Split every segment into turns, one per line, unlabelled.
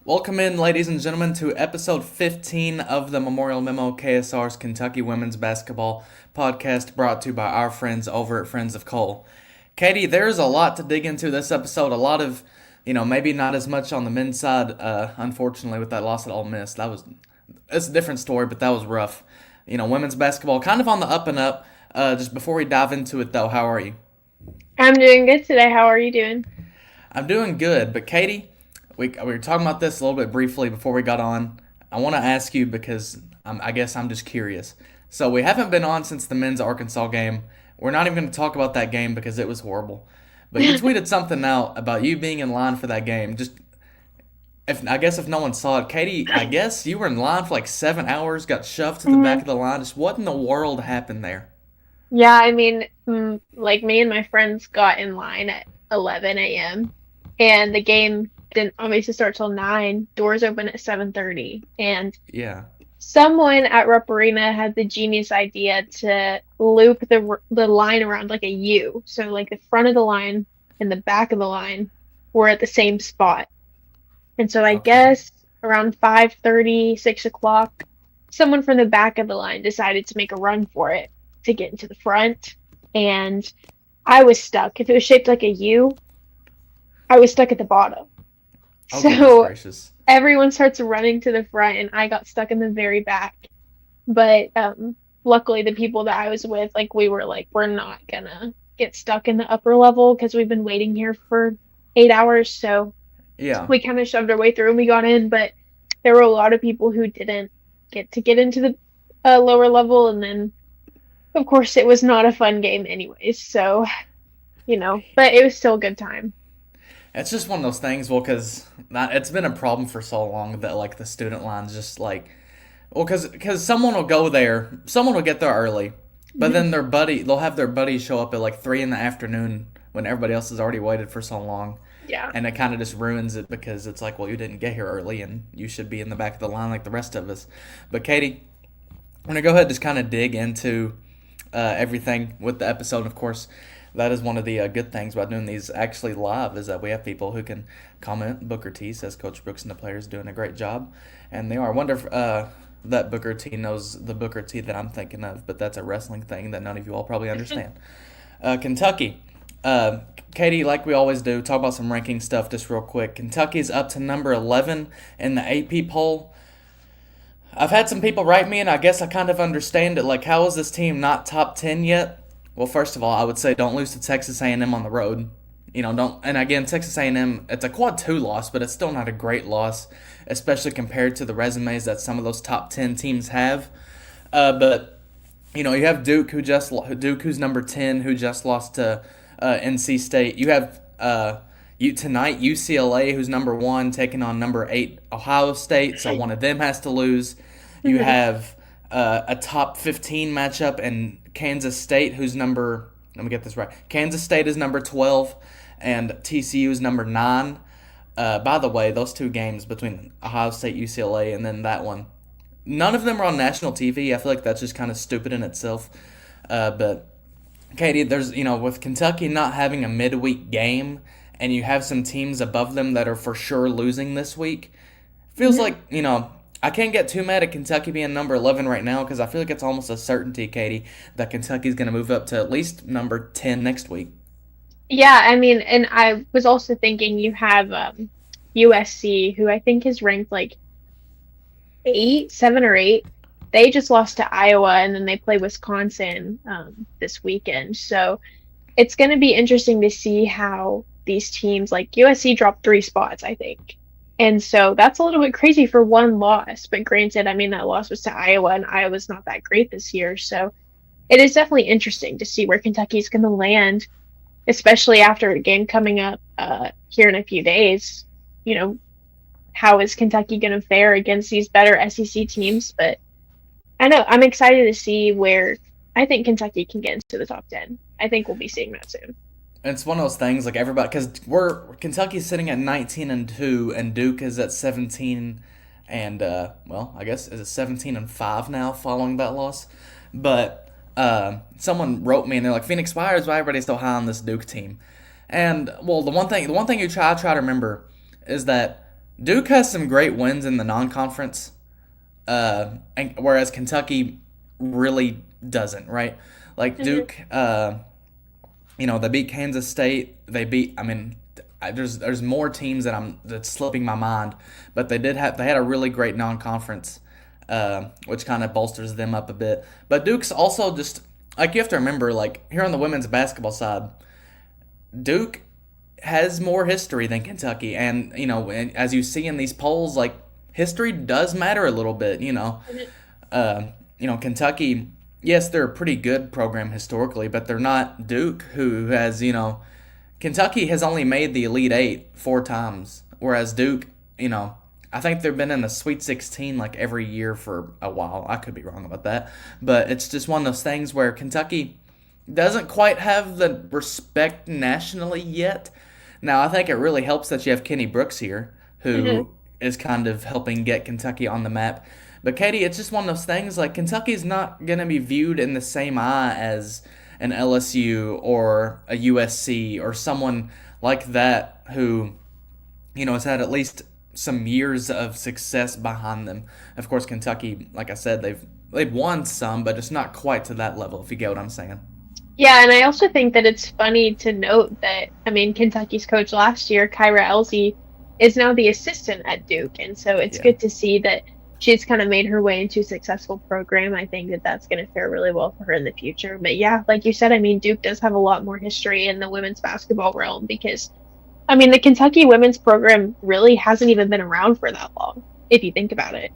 Welcome in, ladies and gentlemen, to episode 15 of the Memorial Memo KSR's Kentucky Women's Basketball Podcast, brought to you by our friends over at Friends of Cole. Katie, there's a lot to dig into this episode. A lot of, maybe not as much on the men's side, unfortunately, with that loss at Ole Miss. It's a different story, but that was rough. Women's basketball kind of on the up and up. Just before we dive into it, though, how are you?
I'm doing good today. How are you doing?
I'm doing good, but Katie, we were talking about this a little bit briefly before we got on. I want to ask you because I guess I'm just curious. So we haven't been on since the men's Arkansas game. We're not even going to talk about that game because it was horrible. But you tweeted something out about you being in line for that game. If no one saw it, Katie, I guess you were in line for like 7 hours, got shoved to the back
hmm
of the line. Just what in the world happened there?
Yeah, like me and my friends got in line at 11 a.m. and the game didn't obviously start till 9. Doors open at 7:30, and
Yeah.
someone at Rupp Arena had the genius idea to loop the line around like a U. So like the front of the line and the back of the line were at the same spot. And so I
Okay.
guess around 5:30, 6 o'clock, someone from the back of the line decided to make a run for it to get into the front. And I was stuck. If it was shaped like a U, I was stuck at the bottom.
Oh, goodness
So
gracious.
everyone starts running to the front, and I got stuck in the very back. But luckily, the people that I was with, like, we were like, we're not gonna get stuck in the upper level because we've been waiting here for 8 hours. So
Yeah.
we kind of shoved our way through and we got in, but there were a lot of people who didn't get into the lower level, and then of course it was not a fun game anyways. So but it was still a good time.
It's just one of those things, well, because it's been a problem for so long that, like, the student line's just like, well, because someone will go there, someone will get there early, but
Mhm.
then they'll have their buddy show up at like 3 in the afternoon when everybody else has already waited for so long.
Yeah.
And it kind of just ruins it because it's like, well, you didn't get here early and you should be in the back of the line like the rest of us. But Katie, I'm gonna go ahead and just kind of dig into everything with the episode. Of course, that is one of the good things about doing these actually live is that we have people who can comment. Booker T says Coach Brooks and the players doing a great job, and they are. I wonder if that Booker T knows the Booker T that I'm thinking of, but that's a wrestling thing that none of you all probably understand. Kentucky. Uh, Katie, like we always do, talk about some ranking stuff just real quick. Kentucky's up to number 11 in the AP poll. I've had some people write me, and I guess I kind of understand it. Like, how is this team not top 10 yet? Well, first of all, I would say don't lose to Texas A&M on the road. Don't. And again, Texas A&M, it's a quad two loss, but it's still not a great loss, especially compared to the resumes that some of those top 10 teams have. But you have Duke, who's number 10, who just lost to NC State. You have you tonight UCLA, who's number 1, taking on number 8 Ohio State. So one of them has to lose. You
Mhm.
have a top 15 matchup in Kansas State, who's number. Let me get this right. Kansas State is number 12, and TCU is number 9. By the way, those two games between Ohio State, UCLA, and then that one, none of them are on national TV. I feel like that's just kind of stupid in itself. But Katie, there's with Kentucky not having a midweek game, and you have some teams above them that are for sure losing this week. Feels
Mhm.
like I can't get too mad at Kentucky being number 11 right now because I feel like it's almost a certainty, Katie, that Kentucky's going to move up to at least number 10 next week.
Yeah, I mean, and I was also thinking you have USC, who I think is ranked like 7 or 8. They just lost to Iowa, and then they play Wisconsin this weekend. So it's going to be interesting to see how these teams, like USC, dropped 3 spots, I think. And so that's a little bit crazy for one loss. But granted, I mean, that loss was to Iowa, and Iowa's not that great this year. So it is definitely interesting to see where Kentucky's going to land, especially after a game coming up here in a few days. You know, how is Kentucky going to fare against these better SEC teams? But I know I'm excited to see where I think Kentucky can get into the top 10. I think we'll be seeing that soon.
It's one of those things like everybody because we're Kentucky's sitting at 19-2 and Duke is at 17 and well I guess is it 17-5 now following that loss, but someone wrote me and they're like Phoenix Fires, why everybody's so high on this Duke team, and well the one thing I try to remember is that Duke has some great wins in the non-conference, and whereas Kentucky really doesn't, right? Like
Hmm.
Duke, they beat Kansas State. They beat. I mean, there's more teams that's slipping my mind, but they had a really great non-conference, which kind of bolsters them up a bit. But Duke's also just like you have to remember, like here on the women's basketball side, Duke has more history than Kentucky, and as you see in these polls, like history does matter a little bit. Uh, Kentucky, yes, they're a pretty good program historically, but they're not Duke, who has, Kentucky has only made the Elite Eight 4 times, whereas Duke, I think they've been in the Sweet 16 like every year for a while. I could be wrong about that, but it's just one of those things where Kentucky doesn't quite have the respect nationally yet. Now, I think it really helps that you have Kenny Brooks here,
Hmm.
who is kind of helping get Kentucky on the map. But Katie, it's just one of those things like Kentucky's not going to be viewed in the same eye as an LSU or a USC or someone like that who, has had at least some years of success behind them. Of course, Kentucky, like I said, they've won some, but it's not quite to that level, if you get what I'm saying.
Yeah, and I also think that it's funny to note that, I mean, Kentucky's coach last year, Kyra Elsie, is now the assistant at Duke. And so it's
Yeah.
good to see that she's kind of made her way into a successful program. I think that that's going to fare really well for her in the future. But yeah, like you said, I mean, Duke does have a lot more history in the women's basketball realm because, I mean, the Kentucky women's program really hasn't even been around for that long, if you think about it.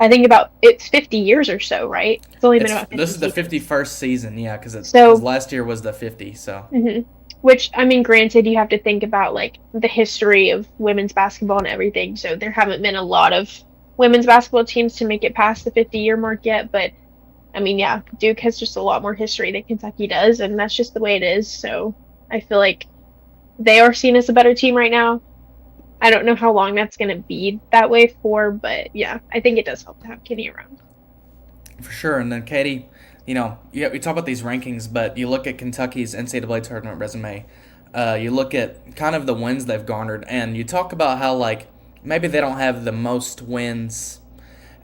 I think about it's 50 years or so, right? It's only been about
This
50
is the
seasons.
51st season, yeah, because
So,
last year was the 50. So
mhm. Which, I mean, granted, you have to think about like the history of women's basketball and everything. So there haven't been a lot of women's basketball teams to make it past the 50-year mark yet. But I mean, yeah, Duke has just a lot more history than Kentucky does, and that's just the way it is. So I feel like they are seen as a better team right now. I don't know how long that's going to be that way for, but yeah, I think it does help to have Kenny around.
for sure. And then Katie, we talk about these rankings, but you look at Kentucky's NCAA tournament resume. You look at kind of the wins they've garnered, and you talk about how like maybe they don't have the most wins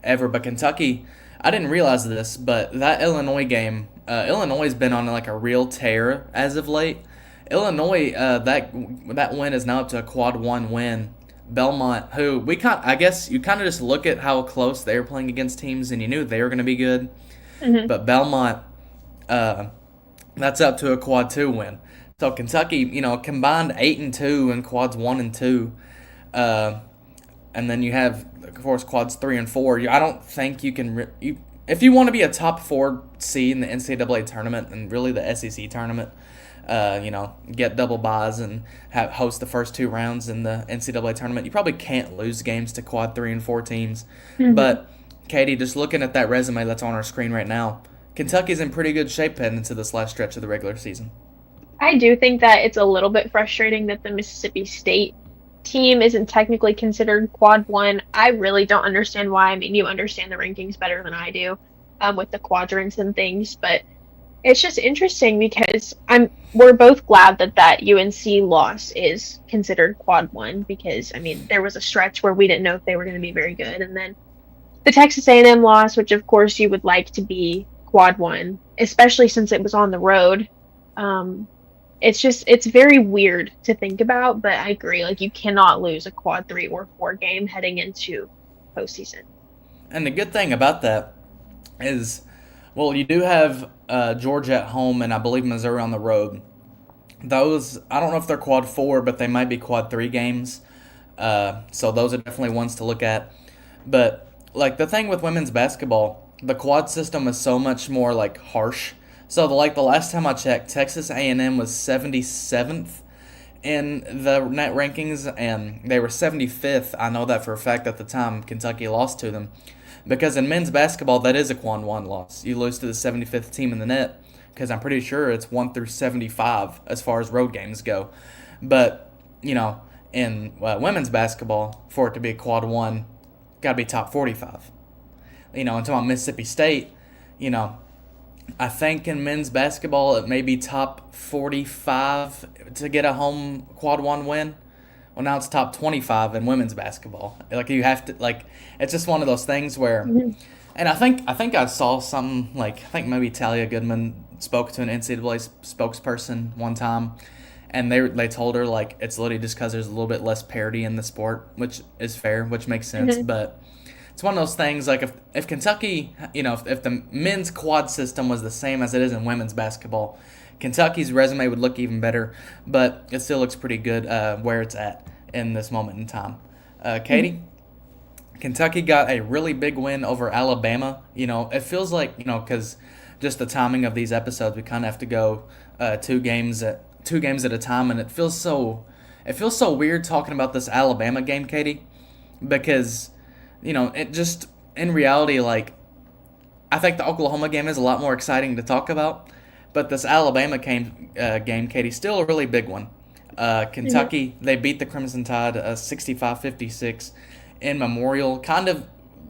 ever, but Kentucky. I didn't realize this, but that Illinois game, Illinois has been on like a real tear as of late. Illinois, that win is now up to a quad one win. Belmont, who I guess you kind of just look at how close they were playing against teams, and you knew they were going to be good.
Hmm.
But Belmont, uh, that's up to a quad two win. So Kentucky, combined 8-2 and quads 1 and 2, uh, and then you have of course quads 3 and 4. I don't think you can if you want to be a top 4 seed in the NCAA tournament and really the SEC tournament. Get double buys and host the first 2 rounds in the NCAA tournament. You probably can't lose games to quad 3 and 4 teams.
Hmm.
But Katie, just looking at that resume that's on our screen right now, Kentucky's in pretty good shape heading into this last stretch of the regular season.
I do think that it's a little bit frustrating that the Mississippi State team isn't technically considered quad one. I really don't understand why. I mean, you understand the rankings better than I do, with the quadrants and things, but it's just interesting because we're both glad that that UNC loss is considered quad one because I mean there was a stretch where we didn't know if they were going to be very good, and then the Texas A&M loss, which of course you would like to be quad one, especially since it was on the road. Um, it's very weird to think about, but I agree. Like you cannot lose a quad three or four game heading into postseason.
And the good thing about that is, well, you do have Georgia at home and I believe Missouri on the road. Those, I don't know if they're quad 4, but they might be quad 3 games. So those are definitely ones to look at. But like the thing with women's basketball, the quad system is so much more like harsh. So the last time I checked, Texas A&M was 77th in the net rankings, and they were 75th. I know that for a fact at the time Kentucky lost to them. Because in men's basketball, that is a quad 1 loss. You lose to the 75th team in the net, because I'm pretty sure it's 1 through 75 as far as road games go. But, in women's basketball, for it to be a quad 1, got to be top 45. Until on Mississippi State, you know, I think in men's basketball it may be top 45 to get a home quad 1 win, Well, now it's top 25 in women's basketball. Like you have to like, it's just one of those things where,
Mhm.
and I think I saw something like I think maybe Talia Goodman spoke to an NCAA spokesperson one time, and they told her like it's literally just because there's a little bit less parity in the sport, which is fair, which makes sense.
Mhm.
But it's one of those things like if Kentucky, if the men's quad system was the same as it is in women's basketball, Kentucky's resume would look even better. But it still looks pretty good where it's at in this moment in time.
Mhm.
Katie, Kentucky got a really big win over Alabama. It feels like because just the timing of these episodes, we kind of have to go two games at a time, and it feels so weird talking about this Alabama game, Katie, because it just in reality, like I think the Oklahoma game is a lot more exciting to talk about, but this Alabama game, Katie, still a really big one.
Mhm.
Kentucky, they beat the Crimson Tide 65-56 in Memorial. Kind of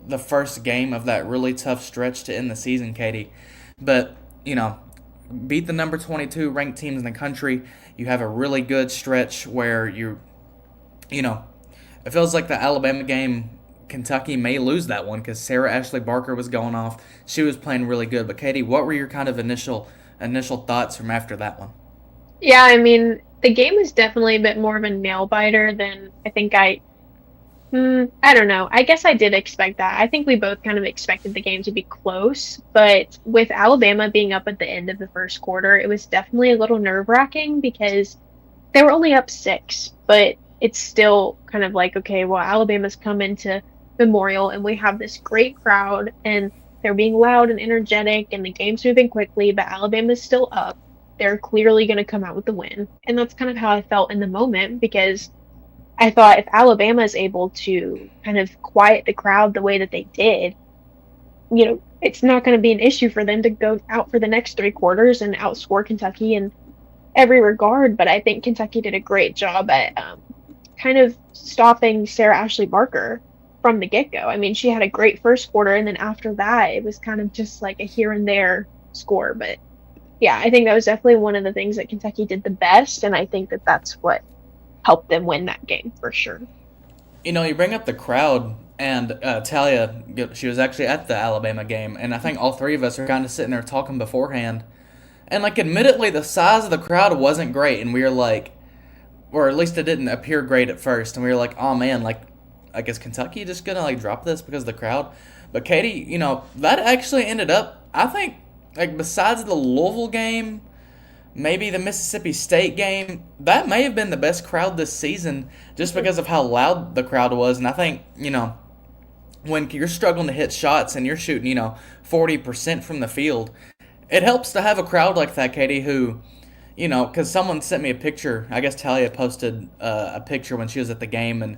the first game of that really tough stretch to end the season, Katie. But, you know, beat the number 22 ranked teams in the country. You have a really good stretch where you know, it feels like the Alabama game, Kentucky may lose that one because Sarah Ashley Barker was going off. She was playing really good. But Katie, what were your kind of initial thoughts from after that one?
Yeah, I mean, the game was definitely a bit more of a nail biter than I think I don't know. I guess I did expect that. I think we both kind of expected the game to be close, but with Alabama being up at the end of the first quarter, it was definitely a little nerve-wracking because they were only up six, but it's still kind of like, okay, well, Alabama's come into Memorial and we have this great crowd and they're being loud and energetic and the game's moving quickly, but Alabama's still up. They're clearly going to come out with the win. And that's kind of how I felt in the moment because I thought if Alabama is able to kind of quiet the crowd the way that they did, it's not going to be an issue for them to go out for the next three quarters and outscore Kentucky in every regard. But I think Kentucky did a great job at kind of stopping Sarah Ashley Barker from the get go. I mean, she had a great first quarter, and then after that, it was kind of just like a here and there score. But yeah, I think that was definitely one of the things that Kentucky did the best, and I think that that's what helped them win that game for sure.
You bring up the crowd, and Talia, she was actually at the Alabama game, and I think all three of us are kind of sitting there talking beforehand. And, like, admittedly, the size of the crowd wasn't great, and we were like, or at least it didn't appear great at first, and we were like, oh man, like, I guess Kentucky just gonna, like, drop this because of the crowd? But, Katie, that actually ended up, I think, like, besides the Louisville game, maybe the Mississippi State game, that may have been the best crowd this season just
Mhm.
because of how loud the crowd was. And I think, when you're struggling to hit shots and you're shooting, 40% from the field, it helps to have a crowd like that, Katie, who, because someone sent me a picture. I guess Talia posted a picture when she was at the game, and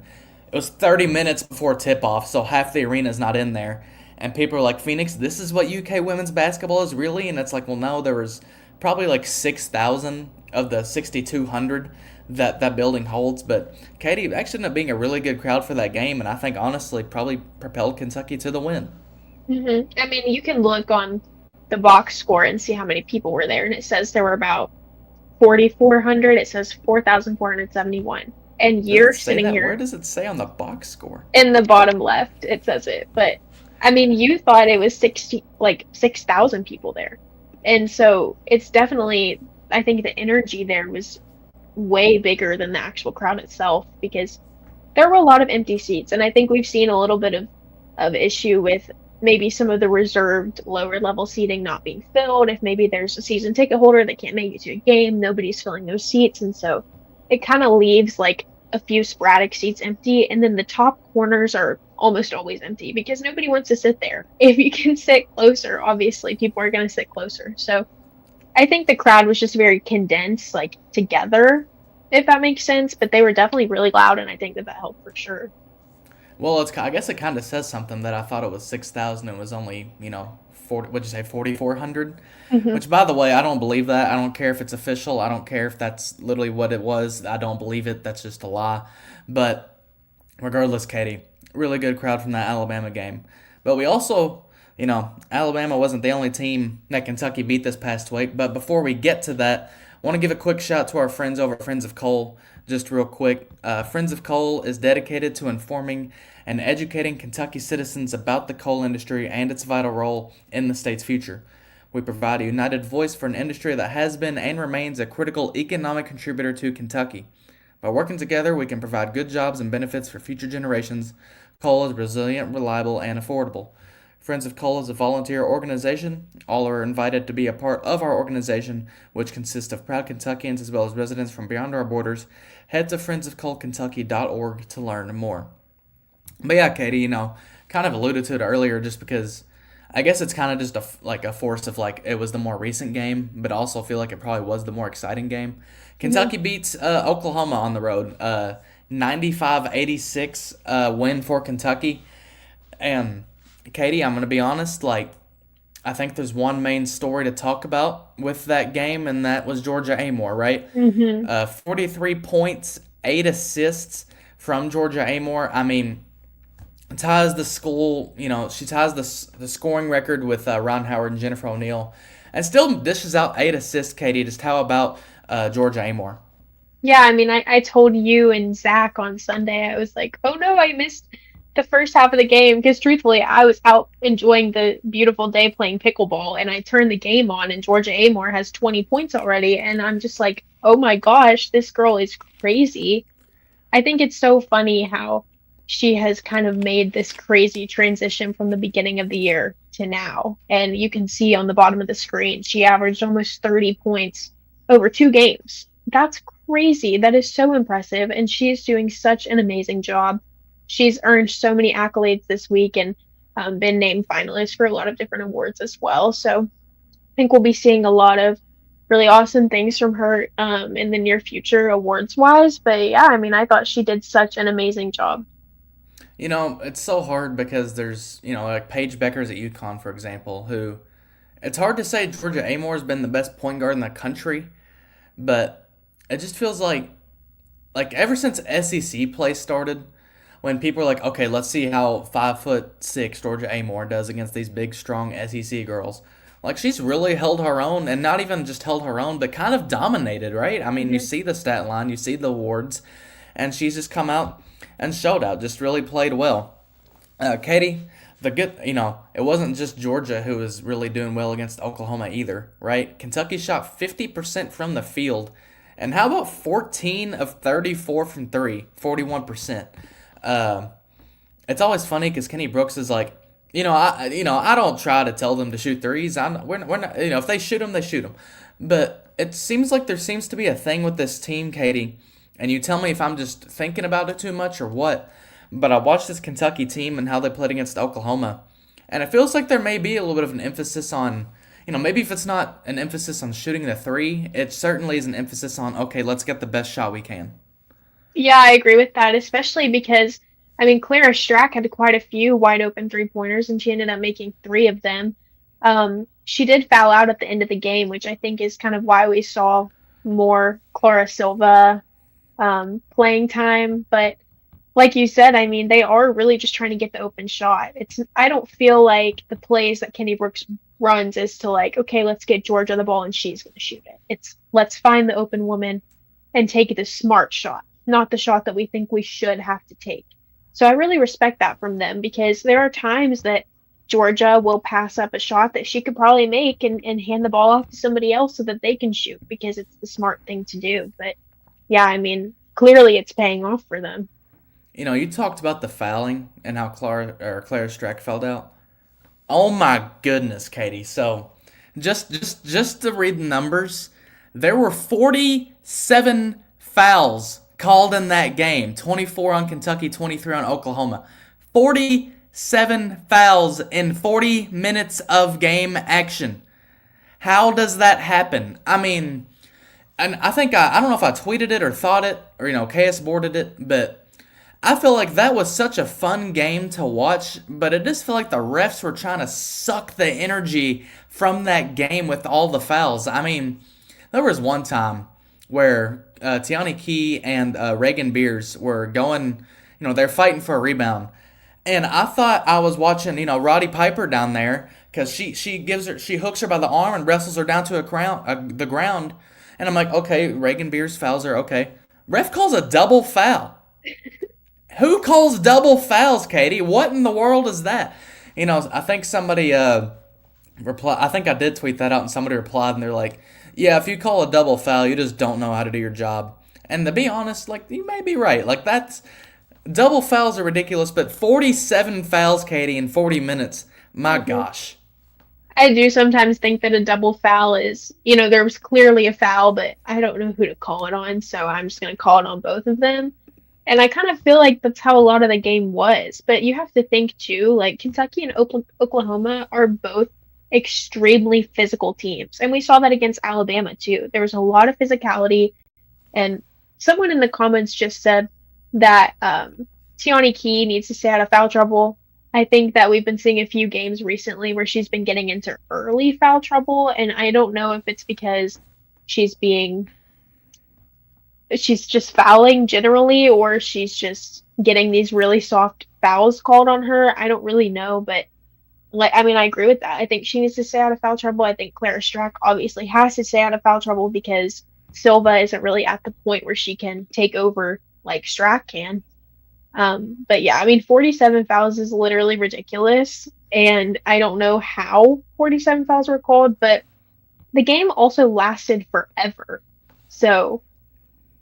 it was 30 minutes before tip off, so half the arena's not in there. And people are like, Phoenix, this is what UK women's basketball is really? And it's like, well, no, there was probably like 6,000 of the 6,200 that building holds. But Katie, it actually ended up being a really good crowd for that game, and I think honestly probably propelled Kentucky to the win.
I mean, you can look on the box score and see how many people were there, and it says there were about 4,400. It says 4,471. And
Does it
you're
say
sitting
that? Where
here
does it say on the box score?
in the bottom left, it says it. But I mean, you thought it was 60, like 6,000 people there. And so it's definitely, I think the energy there was way bigger than the actual crowd itself because there were a lot of empty seats. And I think we've seen a little bit of issue with maybe some of the reserved lower level seating not being filled. If maybe there's a season ticket holder that can't make it to a game, nobody's filling those seats. And so it kind of leaves like a few sporadic seats empty. And then the top corners are almost always empty because nobody wants to sit there. If you can sit closer, obviously people are going to sit closer. So I think the crowd was just very condensed, like together, if that makes sense. But they were definitely really loud, and I think that that helped for sure.
Well, I guess it kind of says something that I thought it was 6,000. It was only 40. What'd you say, 4,400?
Hmm.
Which, by the way, I don't believe that. I don't care if it's official. I don't care if that's literally what it was. I don't believe it. That's just a lie. But regardless, Katie, really good crowd from that Alabama game. But we also, Alabama wasn't the only team that Kentucky beat this past week. But before we get to that, Want to give a quick shout to our friends over at Friends of Coal, just real quick. Friends of Coal is dedicated to informing and educating Kentucky citizens about the coal industry and its vital role in the state's future. We provide a united voice for an industry that has been and remains a critical economic contributor to Kentucky. By working together, we can provide good jobs and benefits for future generations. Coal is resilient, reliable, and affordable. Friends of Coal is a volunteer organization. All are invited to be a part of our organization, which consists of proud Kentuckians as well as residents from beyond our borders. Head to friendsofcoalkentucky.org to learn more. But yeah, Katie, kind of alluded to it earlier just because I guess it's kind of just like a force of like it was the more recent game, but I also feel like it probably was the more exciting game.
Hmm.
Kentucky beats Oklahoma on the road. 95-86 win for Kentucky. And Katie, I'm going to be honest, like I think there's one main story to talk about with that game, and that was Georgia Amoore, right?
Hmm.
43 points, 8 assists from Georgia Amoore. I mean, ties the school, she ties the scoring record with Ron Howard and Jennifer O'Neill, and still dishes out 8 assists. Katie, just how about Georgia Amoore?
Yeah, I mean, I told you and Zach on Sunday, I was like, oh no, I missed the first half of the game because truthfully, I was out enjoying the beautiful day playing pickleball, and I turned the game on, and Georgia Amoore has 20 points already, and I'm just like, oh my gosh, this girl is crazy. I think it's so funny how she has kind of made this crazy transition from the beginning of the year to now. And you can see on the bottom of the screen, she averaged almost 30 points over 2 games. That's crazy. That is so impressive. And she's doing such an amazing job. She's earned so many accolades this week and been named finalist for a lot of different awards as well. So think we'll be seeing a lot of really awesome things from her in the near future, awards wise. But yeah, I mean, I thought she did such an amazing job.
It's so hard because there's, like Paige Beckers at UConn, for example, who it's hard to say Georgia Amoore has been the best point guard in the country, but it just feels like ever since SEC play started, when people are like, okay, let's see how 5'6" Georgia Amoore does against these big, strong SEC girls. Like she's really held her own, and not even just held her own, but kind of dominated, right? I mean, you
Hmm.
see the stat line, you see the awards, and she's just come out and showed out, just really played well. Katie, it wasn't just Georgia who was really doing well against Oklahoma either, right? Kentucky shot 50% from the field, and how about 14 of 34 from three, 41%. Uh, it's always funny because Kenny Brooks is like, I don't try to tell them to shoot threes. We're not, if they shoot them, they shoot them. But it seems like there seems to be a thing with this team, Katie, and you tell me if I'm just thinking about it too much or what. But I watched this Kentucky team and how they played against Oklahoma, and it feels like there may be a little bit of an emphasis on, maybe if it's not an emphasis on shooting the three, it certainly is an emphasis on, okay, let's get the best shot we can.
Yeah, I agree with that, especially because, I mean, Clara Strack had quite a few wide open 3 pointers, and she ended up making three of them. She did foul out at the end of the game, which I think is kind of why we saw more Clara Silva playing time. But like you said, I mean, they are really just trying to get the open shot. I don't feel like the plays that Kenny Brooks runs is to like, okay, let's get Georgia the ball and she's going to shoot it. It's let's find the open woman and take the smart shot, not the shot that we think we should have to take. So I really respect that from them because there are times that Georgia will pass up a shot that she could probably make and hand the ball off to somebody else so that they can shoot because it's the smart thing to do. But yeah, I mean, clearly it's paying off for them.
You talked about the fouling and how Clara Strack fouled out. Oh my goodness, Katie. So, just to read the numbers, there were 47 fouls called in that game. 24 on Kentucky, 23 on Oklahoma. 47 fouls in 40 minutes of game action. How does that happen? I mean, and I think I don't know if I tweeted it or thought it or KS boarded it, but I feel like that was such a fun game to watch, but it just felt like the refs were trying to suck the energy from that game with all the fouls. I mean, there was one time where Tiani Key and Reagan Beers were going, they're fighting for a rebound. And I thought I was watching, Roddy Piper down there because she hooks her by the arm and wrestles her down to the ground. And I'm like, okay, Reagan Beers fouls her. Okay. Ref calls a double foul. Who calls double fouls, Katie? What in the world is that? I think somebody reply. I think I did tweet that out, and somebody replied, and they're like, "Yeah, if you call a double foul, you just don't know how to do your job." And to be honest, like you may be right. Like that's double fouls are ridiculous, but 47 fouls, Katie, in 40 minutes. My
Hmm.
gosh.
I do sometimes think that a double foul is, there was clearly a foul, but I don't know who to call it on, so I'm just going to call it on both of them. And I kind of feel like that's how a lot of the game was. But you have to think too, like Kentucky and Oklahoma are both extremely physical teams. And we saw that against Alabama too. There was a lot of physicality. And someone in the comments just said that Tiani Key needs to stay out of foul trouble. I think that we've been seeing a few games recently where she's been getting into early foul trouble. And I don't know if it's because she's being she's just fouling generally, or she's just getting these really soft fouls called on her. I don't really know, but I agree with that. I think she needs to stay out of foul trouble. I think Clara Strack obviously has to stay out of foul trouble because Silva isn't really at the point where she can take over like Strack can. But yeah, 47 fouls is literally ridiculous, and I don't know how 47 fouls were called, but the game also lasted forever. So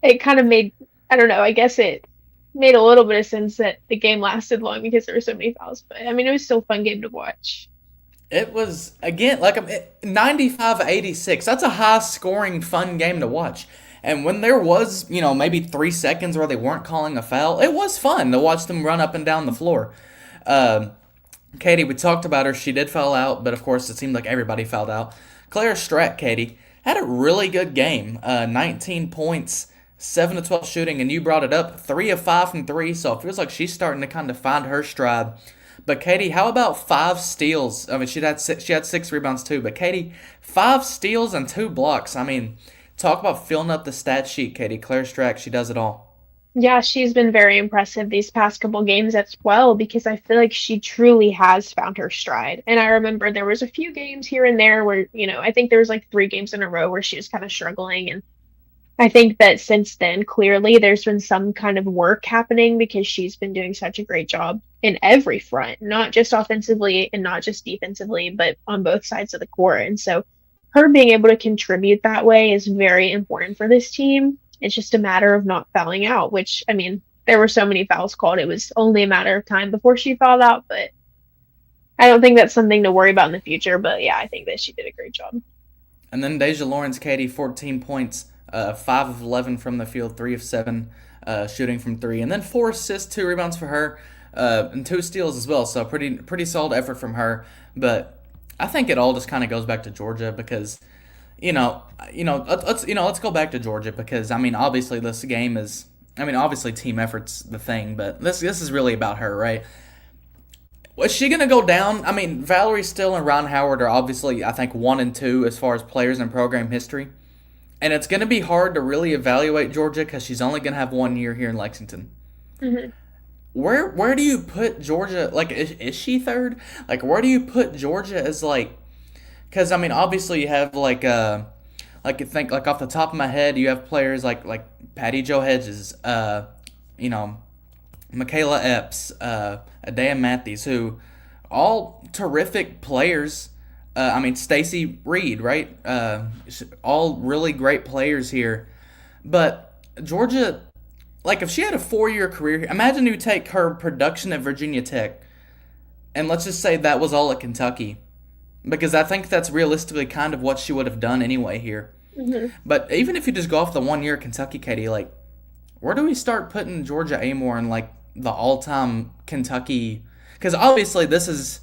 it kind of made, I don't know, I guess it made a little bit of sense that the game lasted long because there were so many fouls. But it was still a fun game to watch.
It was again like 95-86. That's a high scoring, fun game to watch. And when there was, maybe 3 seconds where they weren't calling a foul, it was fun to watch them run up and down the floor. Um, Katie, we talked about her. She did foul out, but of course, it seemed like everybody fouled out. Claire Strack, Katie, had a really good game. 19 points, 7 to 12 shooting, and you brought it up. 3 of 5 from 3, so it feels like she's starting to kind of find her stride. But Katie, how about 5 steals? She had 6 rebounds too. But Katie, 5 steals and 2 blocks. Talk about filling up the stat sheet, Katie. Claire Strack, she does it all.
Yeah, she's been very impressive these past couple games as well because I feel like she truly has found her stride. And I remember there was a few games here and there where, I think there was like 3 games in a row where she was kind of struggling. And I think that since then, clearly, there's been some kind of work happening because she's been doing such a great job in every front, not just offensively and not just defensively, but on both sides of the court. And so her being able to contribute that way is very important for this team. It's just a matter of not fouling out, which, there were so many fouls called. It was only a matter of time before she fouled out, but I don't think that's something to worry about in the future. But yeah, I think that she did a great job.
And then Deja Lawrence, Katie, 14 points, 5 of 11 from the field, 3 of 7 shooting from 3. And then 4 assists, 2 rebounds for her, and 2 steals as well. So pretty solid effort from her. But I think it all just kind of goes back to Georgia because let's go back to Georgia because obviously this game is obviously team effort's the thing, but this is really about her, right? Was she gonna go down? Valerie Still and Ron Howard are obviously I think 1 and 2 as far as players in program history, and it's gonna be hard to really evaluate Georgia because she's only gonna have 1 year here in Lexington.
Hmm.
Where do you put Georgia? Like, is she third? Like, where do you put Georgia as like? Because obviously you have like you think like off the top of my head, you have players like Patty Joe Hedges, you know, Michaela Epps, Adea Matthews, who all terrific players. Stacy Reed, right? All really great players here. But Georgia, like if she had a 4 year career, imagine you take her production at Virginia Tech, and let's just say that was all at Kentucky, because I think that's realistically kind of what she would have done anyway here.
Hmm.
But even if you just go off the 1 year at Kentucky, Katie, like where do we start putting Georgia Amoore in like the all-time Kentucky? Because obviously this is,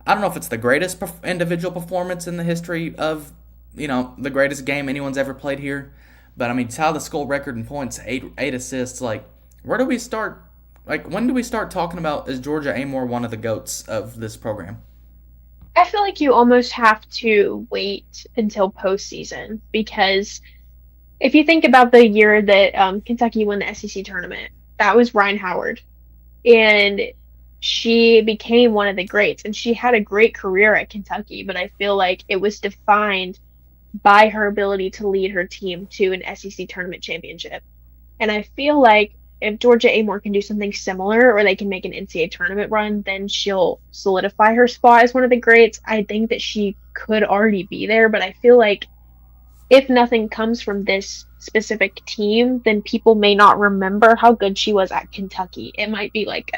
I don't know if it's the greatest individual performance in the history of the greatest game anyone's ever played here, but tie the school record in points, eight assists. Like where do we start? Like when do we start talking about is Georgia Amoore one of the goats of this program?
I feel like you almost have to wait until postseason because if you think about the year that Kentucky won the SEC tournament, that was Ryan Howard, and she became one of the greats, and she had a great career at Kentucky. But I feel like it was defined by her ability to lead her team to an SEC tournament championship. And I feel like if Georgia Amoore can do something similar or they can make an NCAA tournament run, then she'll solidify her spot as one of the greats. I think that she could already be there, but I feel like if nothing comes from this specific team, then people may not remember how good she was at Kentucky. It might be like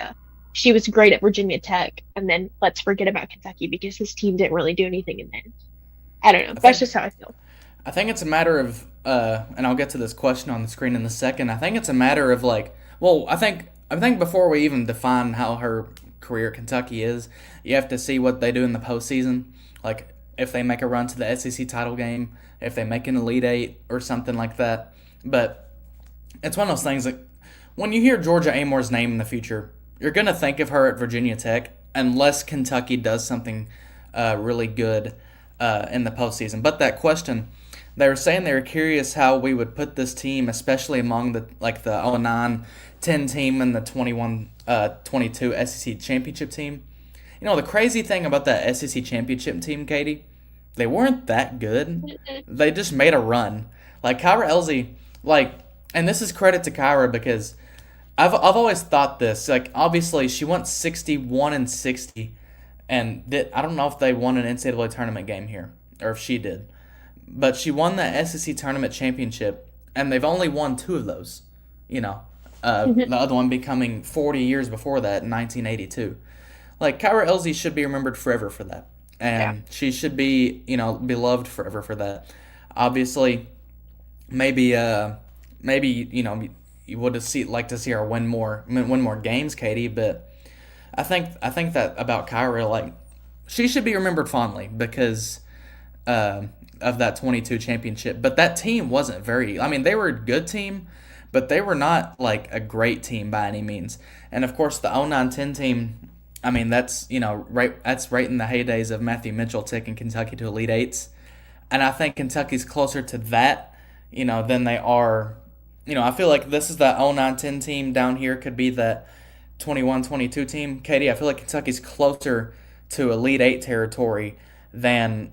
she was great at Virginia Tech, and then let's forget about Kentucky because this team didn't really do anything in there. I don't know.
I
That's
think
just how I feel.
I think it's a matter of, and I'll get to this question on the screen in a second. I think it's a matter of like, well, I think before we even define how her career at Kentucky is, you have to see what they do in the postseason. Like if they make a run to the SEC title game, if they make an Elite Eight or something like that. But it's one of those things like when you hear Georgia Amoore's name in the future, you're gonna think of her at Virginia Tech unless Kentucky does something really good in the postseason. But that question, they were saying they were curious how we would put this team, especially among the 09-10 team and the 21-22 SEC championship team. You know the crazy thing about that SEC championship team, Katie, they weren't that good. They just made a run. Like Kyra Elsie, and this is credit to Kyra because I've always thought this. Like obviously she went 61-60, and I don't know if they won an NCAA tournament game here or if she did, but she won the SEC tournament championship, and they've only won two of those. You know, the other one becoming 40 years before that in 1982. Like Kyra Elsie should be remembered forever for that,
Yeah.
and she should be beloved forever for that. Obviously, maybe you would like to see her win more games, Katie, but I think that about Kyra, like she should be remembered fondly because of that 22 championship. But that team wasn't very. I mean, they were a good team, but they were not like a great team by any means. And of course, the 09-10 team. I mean, that's right in the heydays of Matthew Mitchell taking Kentucky to Elite Eights, and I think Kentucky's closer to that, than they are. I feel like this is that 09-10 team down here could be that 21-22 team. Katie, I feel like Kentucky's closer to Elite Eight territory than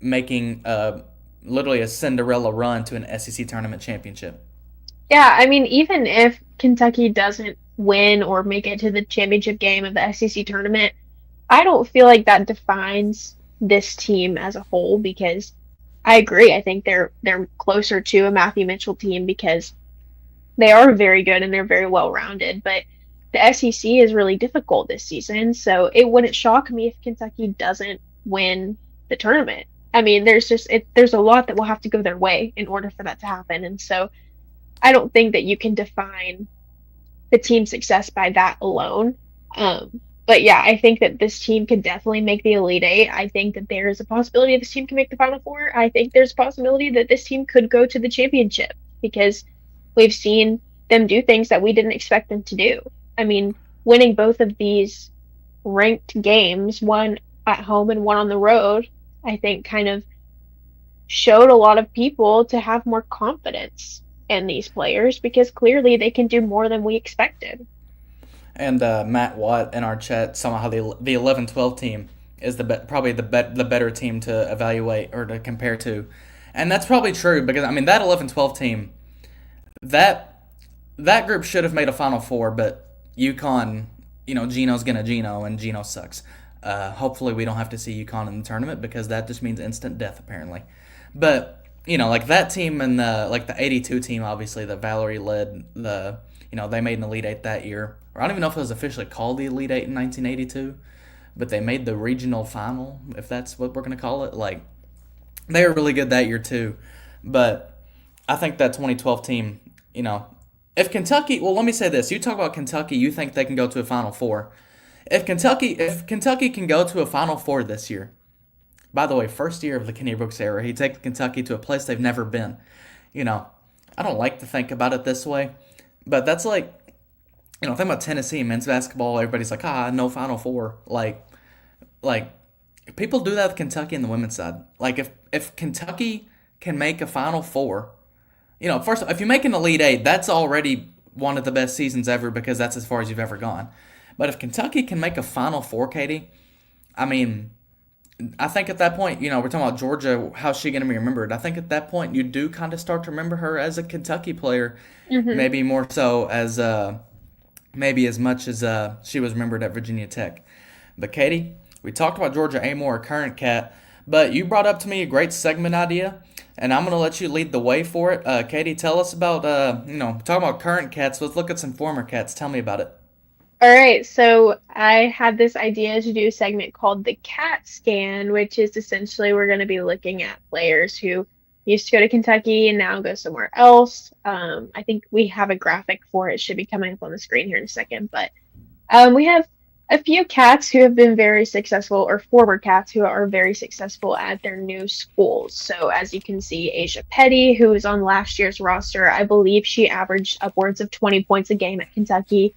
making literally a Cinderella run to an SEC tournament championship.
Yeah, I mean, even if Kentucky doesn't win or make it to the championship game of the SEC tournament, I don't feel like that defines this team as a whole because I agree. I think they're closer to a Matthew Mitchell team because they are very good and they're very well rounded. But the SEC is really difficult this season, so it wouldn't shock me if Kentucky doesn't win the tournament. I mean, there's a lot that will have to go their way in order for that to happen, and so I don't think that you can define the team's success by that alone. But yeah, I think that this team could definitely make the Elite Eight. I think that there is a possibility this team can make the Final Four. I think there's a possibility that this team could go to the championship because we've seen them do things that we didn't expect them to do. I mean, winning both of these ranked games, one at home and one on the road, I think kind of showed a lot of people to have more confidence in these players because clearly they can do more than we expected.
And Matt Watt in our chat saw how the 11-12 team is probably the better team to evaluate or to compare to, and that's probably true because I mean that 11-12 team, that group should have made a Final Four, but UConn, Gino's gonna Gino and Gino sucks. Hopefully we don't have to see UConn in the tournament because that just means instant death apparently. But like that team and the 82 team, obviously that Valerie led, they made an Elite Eight that year. Or I don't even know if it was officially called the Elite Eight in 1982, but they made the regional final, if that's what we're gonna call it. Like they were really good that year too. But I think that 2012 team, if Kentucky, well, let me say this: you talk about Kentucky, you think they can go to a Final Four. If Kentucky can go to a Final Four this year, by the way, first year of the Kenny Brooks era, he takes Kentucky to a place they've never been. I don't like to think about it this way, but that's like, think about Tennessee men's basketball. Everybody's like, no Final Four. Like people do that with Kentucky and the women's side. Like if Kentucky can make a Final Four, first if you make an Elite Eight, that's already one of the best seasons ever because that's as far as you've ever gone. But if Kentucky can make a Final Four, Katie, I mean, I think at that point, we're talking about Georgia. How's she going to be remembered? I think at that point, you do kind of start to remember her as a Kentucky player,
Hmm.
maybe more so as maybe as much as she was remembered at Virginia Tech. But Katie, we talked about Georgia Amoore, current cat, but you brought up to me a great segment idea, and I'm gonna let you lead the way for it. Katie, tell us about talking about current cats. Let's look at some former cats. Tell me about it.
All right, so I had this idea to do a segment called the CAT scan, which is essentially we're going to be looking at players who used to go to Kentucky and now go somewhere else. I think we have a graphic for it. It should be coming up on the screen here in a second, but we have a few cats who have been very successful, or former cats who are very successful at their new schools. So, as you can see, Asia Petty, who is on last year's roster, I believe she averaged upwards of 20 points a game at Kentucky.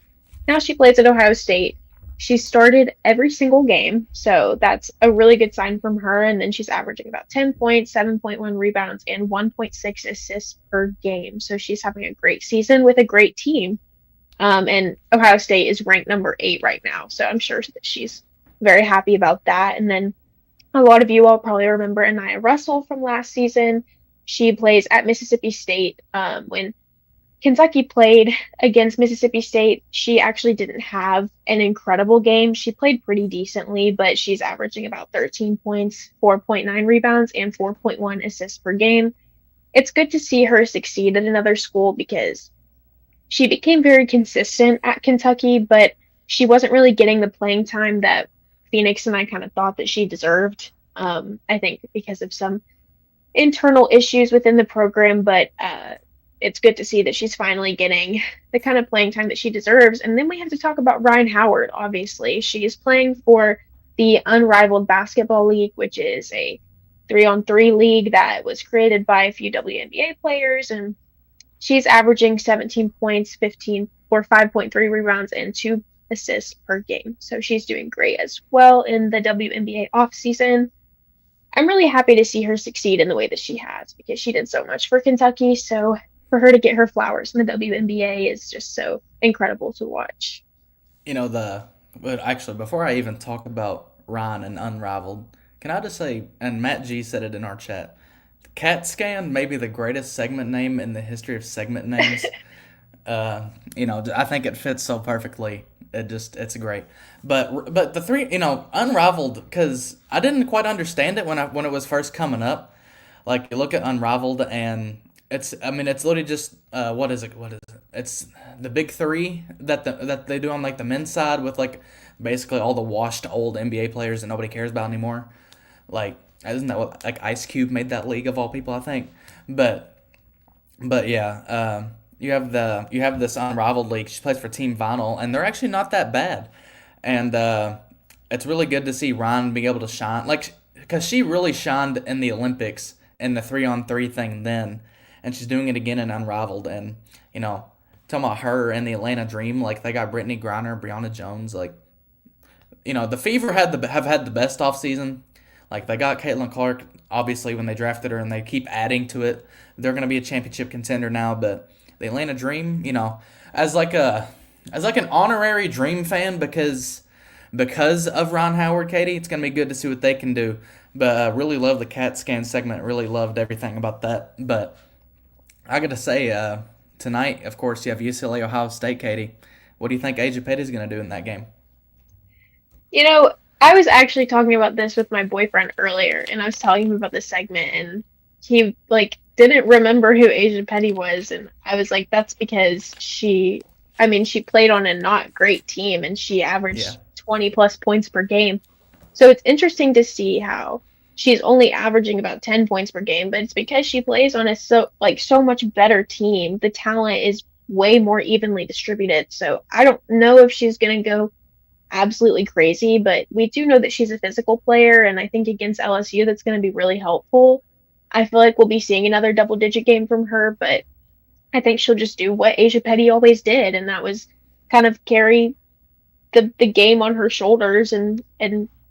Now she plays at Ohio State. She started every single game, so that's a really good sign from her. And then she's averaging about 10 points, 7.1 rebounds, and 1.6 assists per game. So she's having a great season with a great team. And Ohio State is ranked number 8 right now. So I'm sure that she's very happy about that. And then a lot of you all probably remember Anaya Russell from last season. She plays at Mississippi State. When Kentucky played against Mississippi State, she actually didn't have an incredible game. She played pretty decently, but she's averaging about 13 points, 4.9 rebounds, and 4.1 assists per game. It's good to see her succeed at another school because she became very consistent at Kentucky, but she wasn't really getting the playing time that Phoenix and I kind of thought that she deserved. I think because of some internal issues within the program, but it's good to see that she's finally getting the kind of playing time that she deserves. And then we have to talk about Ryan Howard, obviously. She is playing for the Unrivaled Basketball League, which is a 3-on-3 league that was created by a few WNBA players. And she's averaging 17 points, 15 or 5.3 rebounds, and 2 assists per game. So she's doing great as well in the WNBA offseason. I'm really happy to see her succeed in the way that she has because she did so much for Kentucky. So for her to get her flowers in the WNBA is just so incredible to watch.
But actually, before I even talk about Ryan and Unrivaled, can I just say, and Matt G said it in our chat, Cat Scan may be the greatest segment name in the history of segment names. I think it fits so perfectly. It's great. But the three, Unrivaled, because I didn't quite understand it when it was first coming up. Like you look at Unrivaled and it's literally just what is it? What is it? It's the big three that they do on like the men's side with like basically all the washed old NBA players that nobody cares about anymore. Like isn't that what like Ice Cube made that league of all people? I think, but yeah, you have this unrivaled league. She plays for Team Vinyl, and they're actually not that bad. And it's really good to see Ryan being able to shine, like because she really shined in the Olympics in the 3-on-3 thing then, and she's doing it again in Unrivaled. And talking about her and the Atlanta Dream, like they got Brittany Griner, Brianna Jones, like the Fever have had the best off season. Like they got Caitlin Clark, obviously when they drafted her, and they keep adding to it. They're going to be a championship contender now, but the Atlanta Dream, as like a as like an honorary Dream fan because of Ron Howard, Katie, it's going to be good to see what they can do. But really love the CAT scan segment. Really loved everything about that. But I got to say, tonight, of course, you have UCLA Ohio State, Katie. What do you think Asia Petty's going to do in that game?
You know, I was actually talking about this with my boyfriend earlier, and I was telling him about this segment, and he like didn't remember who Asia Petty was, and I was like, that's because I mean, she played on a not great team, and she
Yeah.
averaged 20 plus points per game. So it's interesting to see how she's only averaging about 10 points per game, but it's because she plays on a so much better team. The talent is way more evenly distributed. So I don't know if she's going to go absolutely crazy, but we do know that she's a physical player, and I think against LSU that's going to be really helpful. I feel like we'll be seeing another double digit game from her, but I think she'll just do what Asia Petty always did, and that was kind of carry the game on her shoulders and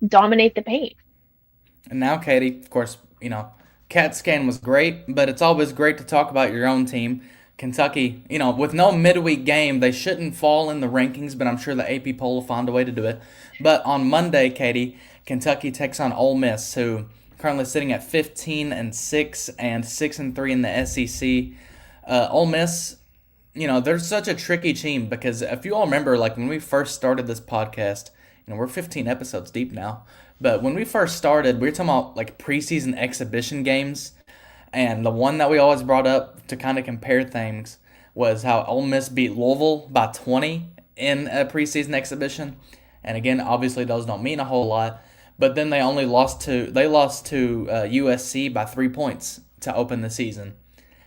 dominate the paint.
And now, Katie, of course, CAT scan was great, but it's always great to talk about your own team. Kentucky, with no midweek game, they shouldn't fall in the rankings, but I'm sure the AP poll will find a way to do it. But on Monday, Katie, Kentucky takes on Ole Miss, who currently sitting at 15-6 and 6-3 in the SEC. Ole Miss, they're such a tricky team because if you all remember, like when we first started this podcast, we're 15 episodes deep now, but when we first started, we were talking about like preseason exhibition games, and the one that we always brought up to kind of compare things was how Ole Miss beat Louisville by 20 in a preseason exhibition. And again, obviously those don't mean a whole lot, but then they lost to USC by 3 points to open the season.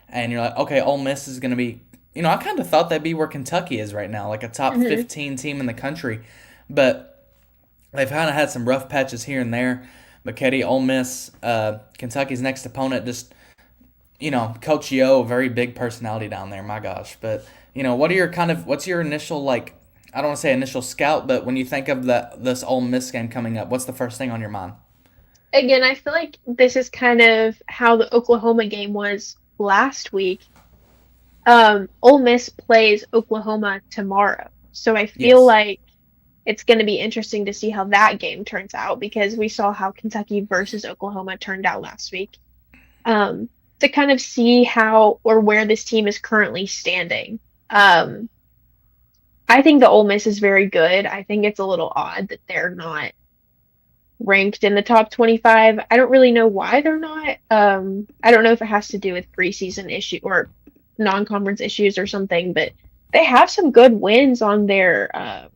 And you're like, okay, Ole Miss is going to be, I kind of thought that'd be where Kentucky is right now, like a top 15 team in the country. But they've kind of had some rough patches here and there. But Katie, Ole Miss, Kentucky's next opponent, just, Coach Yo, very big personality down there, my gosh. But, what's your initial, like, I don't want to say initial scout, but when you think of this Ole Miss game coming up, what's the first thing on your mind?
Again, I feel like this is kind of how the Oklahoma game was last week. Ole Miss plays Oklahoma tomorrow. So I feel
Yes.
like it's going to be interesting to see how that game turns out because we saw how Kentucky versus Oklahoma turned out last week. To kind of see how or where this team is currently standing. I think the Ole Miss is very good. I think it's a little odd that they're not ranked in the top 25. I don't really know why they're not. I don't know if it has to do with preseason issue or non-conference issues or something, but they have some good wins on their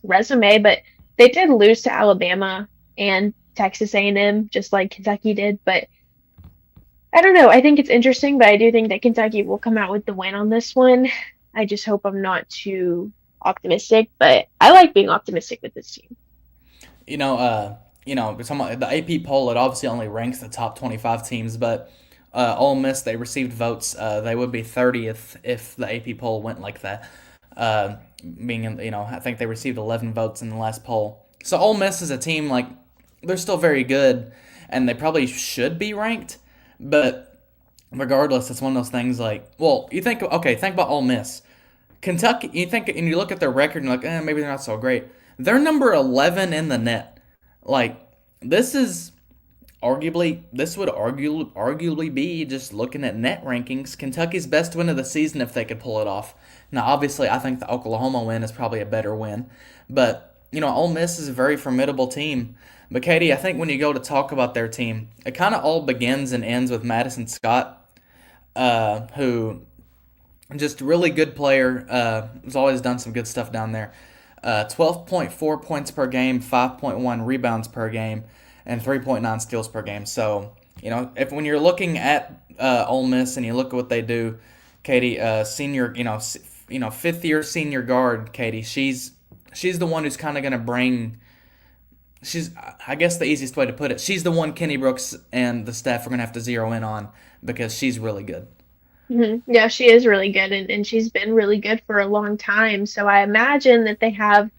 resume, but they did lose to Alabama and Texas A&M just like Kentucky did, but I don't know. I think it's interesting, but I do think that Kentucky will come out with the win on this one. I just hope I'm not too optimistic, but I like being optimistic with this team.
The AP poll, it obviously only ranks the top 25 teams, but Ole Miss, they received votes. They would be 30th if the AP poll went like that. I think they received 11 votes in the last poll. So Ole Miss is a team, like, they're still very good, and they probably should be ranked, but regardless, it's one of those things like, well, think about Ole Miss. Kentucky, you think, and you look at their record and you're like, maybe they're not so great. They're number 11 in the net. Like, this would arguably be, just looking at net rankings, Kentucky's best win of the season if they could pull it off. Now, obviously, I think the Oklahoma win is probably a better win, but Ole Miss is a very formidable team. But Katie, I think when you go to talk about their team, it kind of all begins and ends with Madison Scott, who just really good player. Has always done some good stuff down there. 12.4 points per game, 5.1 rebounds per game, and 3.9 steals per game. So, if when you're looking at Ole Miss and you look at what they do, Katie, senior, fifth year senior guard, Katie, she's the one who's kind of going to bring. I guess the easiest way to put it, she's the one Kenny Brooks and the staff are going to have to zero in on because she's really good.
Yeah, she is really good, and she's been really good for a long time. So I imagine that they have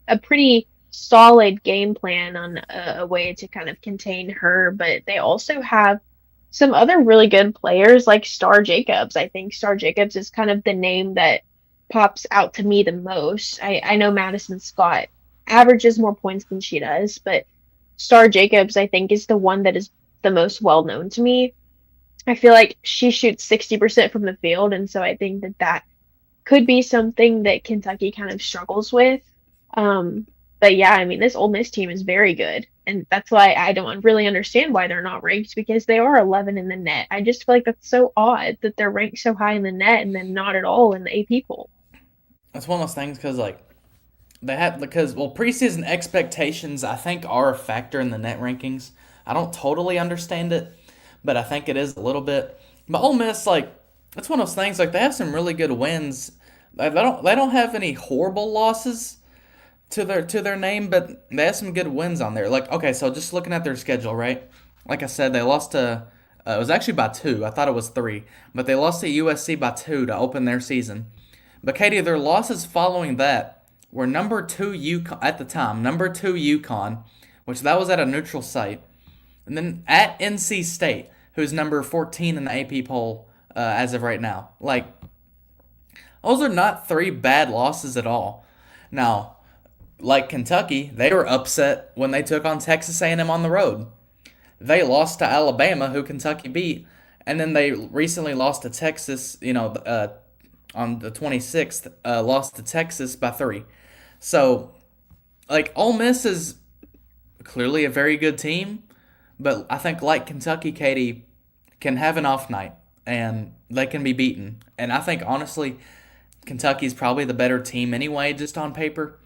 a pretty solid game plan on a way to kind of contain her, but they also have some other really good players like Star Jacobs. I think Star Jacobs is kind of the name that pops out to me the most. I know Madison Scott averages more points than she does, but Star Jacobs, I think, is the one that is the most well known to me. I feel like she shoots 60% from the field, and so I think that that could be something that Kentucky kind of struggles with. But yeah, I mean, this Ole Miss team is very good, and that's why I don't really understand why they're not ranked because they are 11 in the net. I just feel like that's so odd that they're ranked so high in the net and then not at all in the AP poll.
That's one of those things because preseason expectations I think are a factor in the net rankings. I don't totally understand it, but I think it is a little bit. But Ole Miss, like, it's one of those things, like, they have some really good wins. They don't have any horrible losses to their name, but they have some good wins on there. Like, okay, so just looking at their schedule, right? Like I said, they lost to it was actually by 2. I thought it was 3, but they lost to USC by 2 to open their season. But Katie, their losses following that were number 2 UConn at the time, number 2 UConn, which that was at a neutral site, and then at NC State, who's number 14 in the AP poll as of right now. Like, Those are not three bad losses at all. Now, like Kentucky, they were upset when they took on Texas A&M on the road. They lost to Alabama, who Kentucky beat, and then they recently lost to Texas. On the 26th, lost to Texas by 3. So, like, Ole Miss is clearly a very good team, but I think like Kentucky, Katie can have an off night and they can be beaten. And I think honestly, Kentucky's probably the better team anyway, just on paper.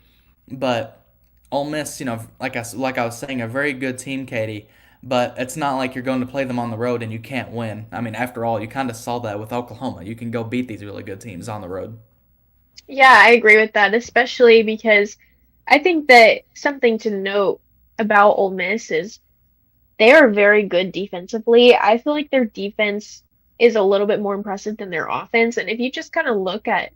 But Ole Miss, like I was saying, a very good team, Katie. But it's not like you're going to play them on the road and you can't win. I mean, after all, you kind of saw that with Oklahoma. You can go beat these really good teams on the road.
Yeah, I agree with that, especially because I think that something to note about Ole Miss is they are very good defensively. I feel like their defense is a little bit more impressive than their offense. And if you just kind of look at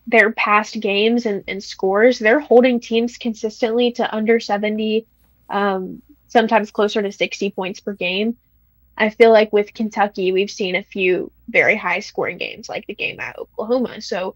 their past games and scores, they're holding teams consistently to under 70, sometimes closer to 60 points per game. I feel like with Kentucky, we've seen a few very high scoring games, like the game at Oklahoma. So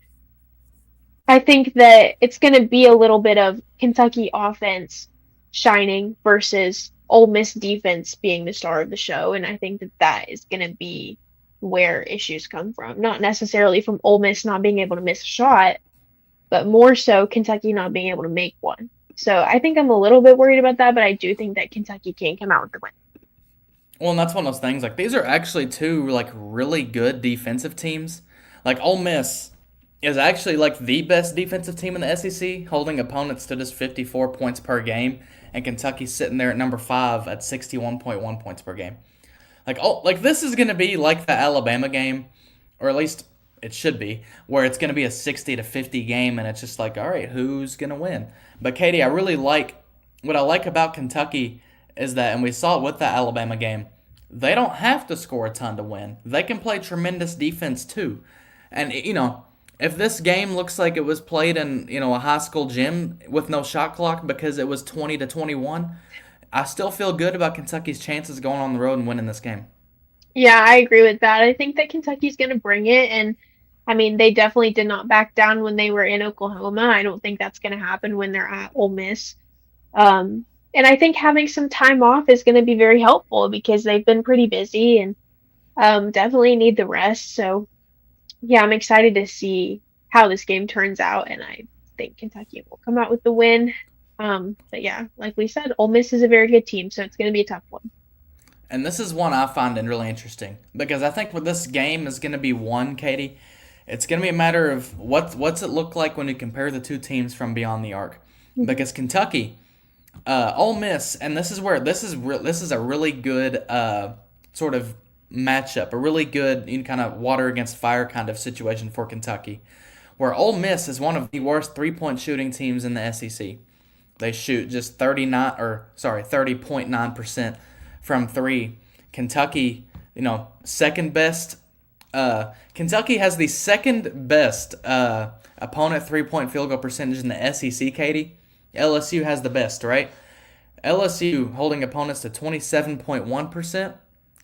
I think that it's going to be a little bit of Kentucky offense shining versus Ole Miss defense being the star of the show. And I think that that is going to be where issues come from. Not necessarily from Ole Miss not being able to miss a shot, but more so Kentucky not being able to make one. So I think I'm a little bit worried about that, but I do think that Kentucky can come out with the win.
Well, and that's one of those things. Like these are actually two like really good defensive teams. Like Ole Miss is actually like the best defensive team in the SEC, holding opponents to just 54 points per game, and Kentucky's sitting there at number 5 at 61.1 points per game. Like this is gonna be like the Alabama game, or at least it should be, where it's gonna be a 60-50 game, and it's just like, all right, who's gonna win? But Katie, I really like what I like about Kentucky is that, and we saw it with the Alabama game, they don't have to score a ton to win. They can play tremendous defense too, and if this game looks like it was played in a high school gym with no shot clock because it was 20-21, I still feel good about Kentucky's chances going on the road and winning this game.
Yeah, I agree with that. I think that Kentucky's going to bring it. And I mean, they definitely did not back down when they were in Oklahoma. I don't think that's going to happen when they're at Ole Miss. Um, and I think having some time off is going to be very helpful because they've been pretty busy and definitely need the rest. So, yeah, I'm excited to see how this game turns out. And I think Kentucky will come out with the win. But yeah, like we said, Ole Miss is a very good team, so it's going to be a tough one.
And this is one I find really interesting because I think what this game is going to be won, Katie, it's going to be a matter of what's it look like when you compare the two teams from beyond the arc.
Mhm.
Because Kentucky, Ole Miss, and this is where this is a really good sort of matchup, a really good kind of water against fire kind of situation for Kentucky, where Ole Miss is one of the worst 3-point shooting teams in the SEC. They shoot just 30.9% from 3. Kentucky, second best. Kentucky has the second best opponent 3-point field goal percentage in the SEC, Katie. LSU has the best, right? LSU holding opponents to 27.1%.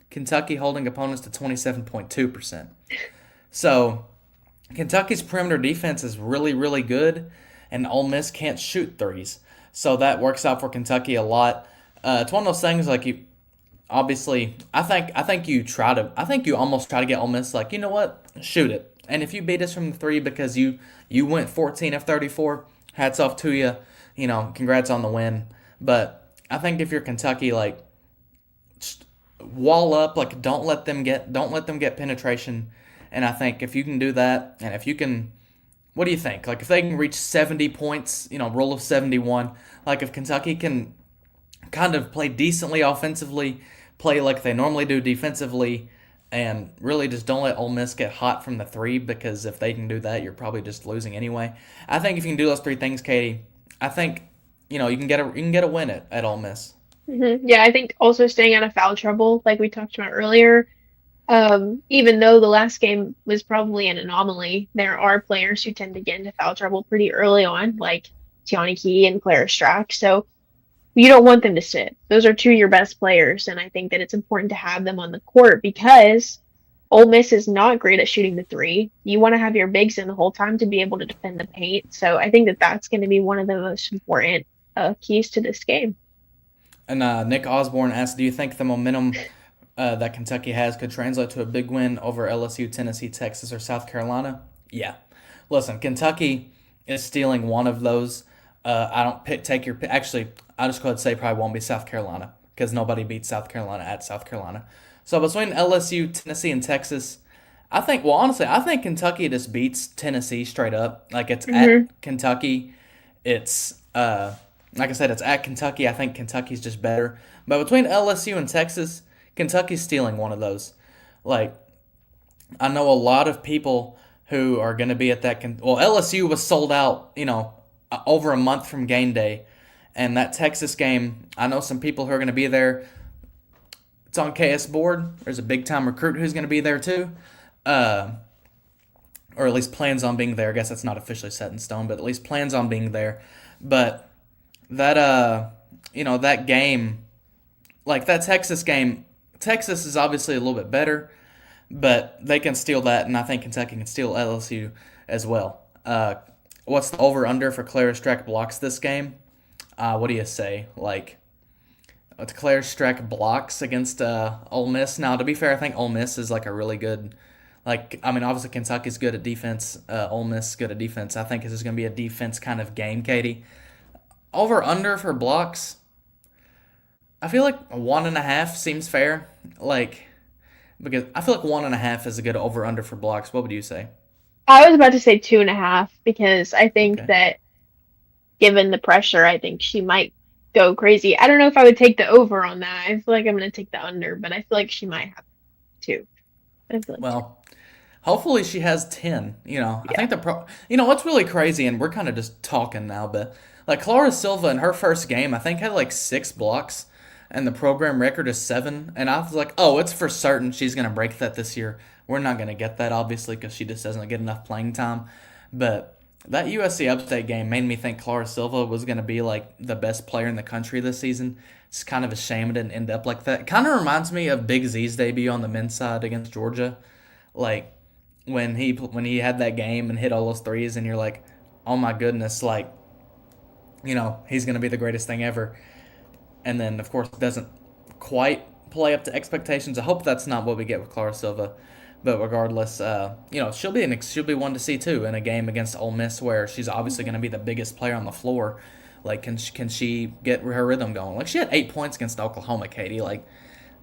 Kentucky holding opponents to 27.2%. So Kentucky's perimeter defense is really, really good, and Ole Miss can't shoot threes. So that works out for Kentucky a lot. It's one of those things like you obviously I think you almost try to get Ole Miss like, you know what? Shoot it. And if you beat us from the 3 because you went 14 of 34, hats off to you. Congrats on the win. But I think if you're Kentucky, like just wall up, like don't let them get penetration. And I think if you can do that, and if you can, what do you think? Like if they can reach 70 points, rule of 71, like if Kentucky can kind of play decently offensively, play like they normally do defensively, and really just don't let Ole Miss get hot from the 3 because if they can do that, you're probably just losing anyway. I think if you can do those 3 things, Katie, I think you can get a win at Ole Miss.
Yeah, I think also staying out of foul trouble, like we talked about earlier, even though the last game was probably an anomaly, there are players who tend to get into foul trouble pretty early on, like Tiani Key and Clara Strack. So you don't want them to sit. Those are two of your best players, and I think that it's important to have them on the court because Ole Miss is not great at shooting the three. You want to have your bigs in the whole time to be able to defend the paint. So I think that that's going to be one of the most important keys to this game.
And Nick Osborne asked, "Do you think the momentum that Kentucky has could translate to a big win over LSU, Tennessee, Texas, or South Carolina?" Yeah. Listen, Kentucky is stealing one of those. I don't take your pick. Actually, I'll just go ahead and say probably won't be South Carolina because nobody beats South Carolina at South Carolina. So between LSU, Tennessee, and Texas, I think. Well, honestly, I think Kentucky just beats Tennessee straight up. Like it's
Hmm.
at Kentucky. It's like I said, it's at Kentucky. I think Kentucky's just better. But between LSU and Texas, Kentucky's stealing one of those. Like I know a lot of people who are going to be at that. Well, LSU was sold out, over a month from game day, and that Texas game. I know some people who are going to be there. It's on KS board. There's a big time recruit who's going to be there too, uh, or at least plans on being there. I guess that's not officially set in stone, but at least plans on being there. But that that game, like that Texas game, Texas is obviously a little bit better, but they can steal that, and I think Kentucky can steal LSU as well. What's the over under for Claire Strack blocks this game? What do you say? Like, Claire Strack blocks against Ole Miss. Now, to be fair, I think Ole Miss is like a really good. Like, I mean, obviously Kentucky's good at defense. Ole Miss is good at defense. I think this is going to be a defense kind of game, Katie. Over under for blocks. I feel like 1.5 seems fair. Like, because I feel like 1.5 is a good over under for blocks. What would you say?
I was about to say 2.5 because I think
Okay.
that given the pressure, I think she might go crazy. I don't know if I would take the over on that. I feel like I'm going to take the under, but I feel like she might have two. But I feel like two.
Well, hopefully she has 10. I
Yeah.
think what's really crazy, and we're kind of just talking now, but like Clara Silva in her first game, I think had like 6 blocks, and the program record is 7. And I was like, oh, it's for certain she's gonna break that this year. We're not gonna get that obviously because she just doesn't get enough playing time. But that USC Upstate game made me think Clara Silva was gonna be like the best player in the country this season. It's kind of a shame it didn't end up like that. Kind of reminds me of Big Z's debut on the men's side against Georgia, like when he had that game and hit all those threes, and you're like, oh my goodness, like he's gonna be the greatest thing ever. And then of course it doesn't quite play up to expectations. I hope that's not what we get with Clara Silva. But regardless, she'll be one to see too in a game against Ole Miss where she's obviously going to be the biggest player on the floor. Like, can she get her rhythm going? Like, she had 8 points against Oklahoma, Katie. Like,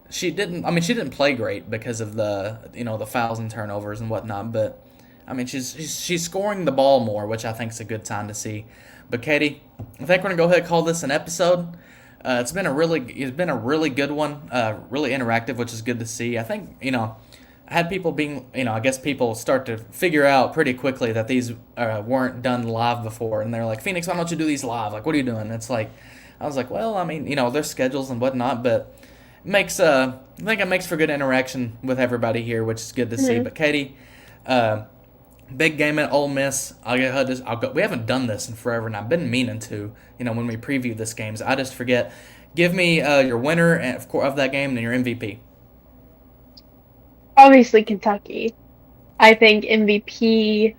she didn't. I mean, she didn't play great because of the fouls and turnovers and whatnot. But I mean, she's scoring the ball more, which I think is a good sign to see. But Katie, I think we're gonna go ahead and call this an episode. It's been a really good one, really interactive, which is good to see. I think I had people being, I guess people start to figure out pretty quickly that these weren't done live before, and they're like, Phoenix, why don't you do these live? Like, what are you doing? It's like, I was like, well, I mean, there's schedules and whatnot, but makes I think it makes for good interaction with everybody here, which is good to see.
Hmm.
But Katie, uh, big game at Ole Miss. I'll get this. I'll go. We haven't done this in forever, and I've been meaning to. When we preview this games, I just forget. Give me your winner of that game and your MVP.
Obviously, Kentucky. I think MVP.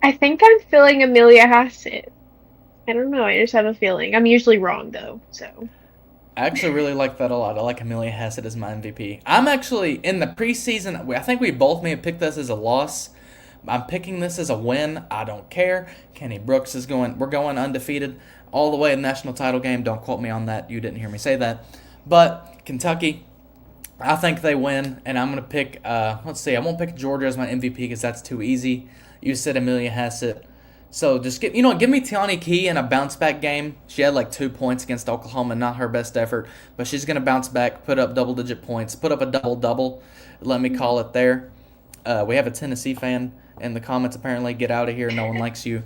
I think I'm feeling Amelia Hassett. I don't know. I just have a feeling. I'm usually wrong though. So.
I actually really like that a lot. I like Amelia Hassett as my MVP. I'm actually in the preseason. I think we both may have picked this as a loss. I'm picking this as a win. I don't care. Kenny Brooks is going. We're going undefeated all the way in the national title game. Don't quote me on that. You didn't hear me say that. But Kentucky, I think they win, and I'm gonna pick. Let's see. I won't pick Georgia as my MVP because that's too easy. You said Amelia Hassett. So just give me Tiani Key in a bounce back game. She had like 2 points against Oklahoma, not her best effort, but she's gonna bounce back, put up double digit points, put up a double double. Let me call it there. We have a Tennessee fan in the comments. Apparently, get out of here. No one likes you.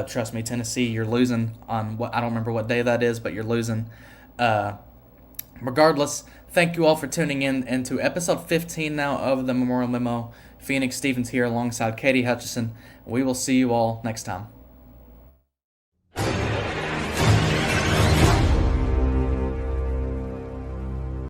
Trust me, Tennessee, you're losing on what I don't remember what day that is, but you're losing. Uh, Regardless, thank you all for tuning in into episode 15 now of the Memorial Memo. Phoenix Stevens here alongside Katie Hutchison. We will see you all next time.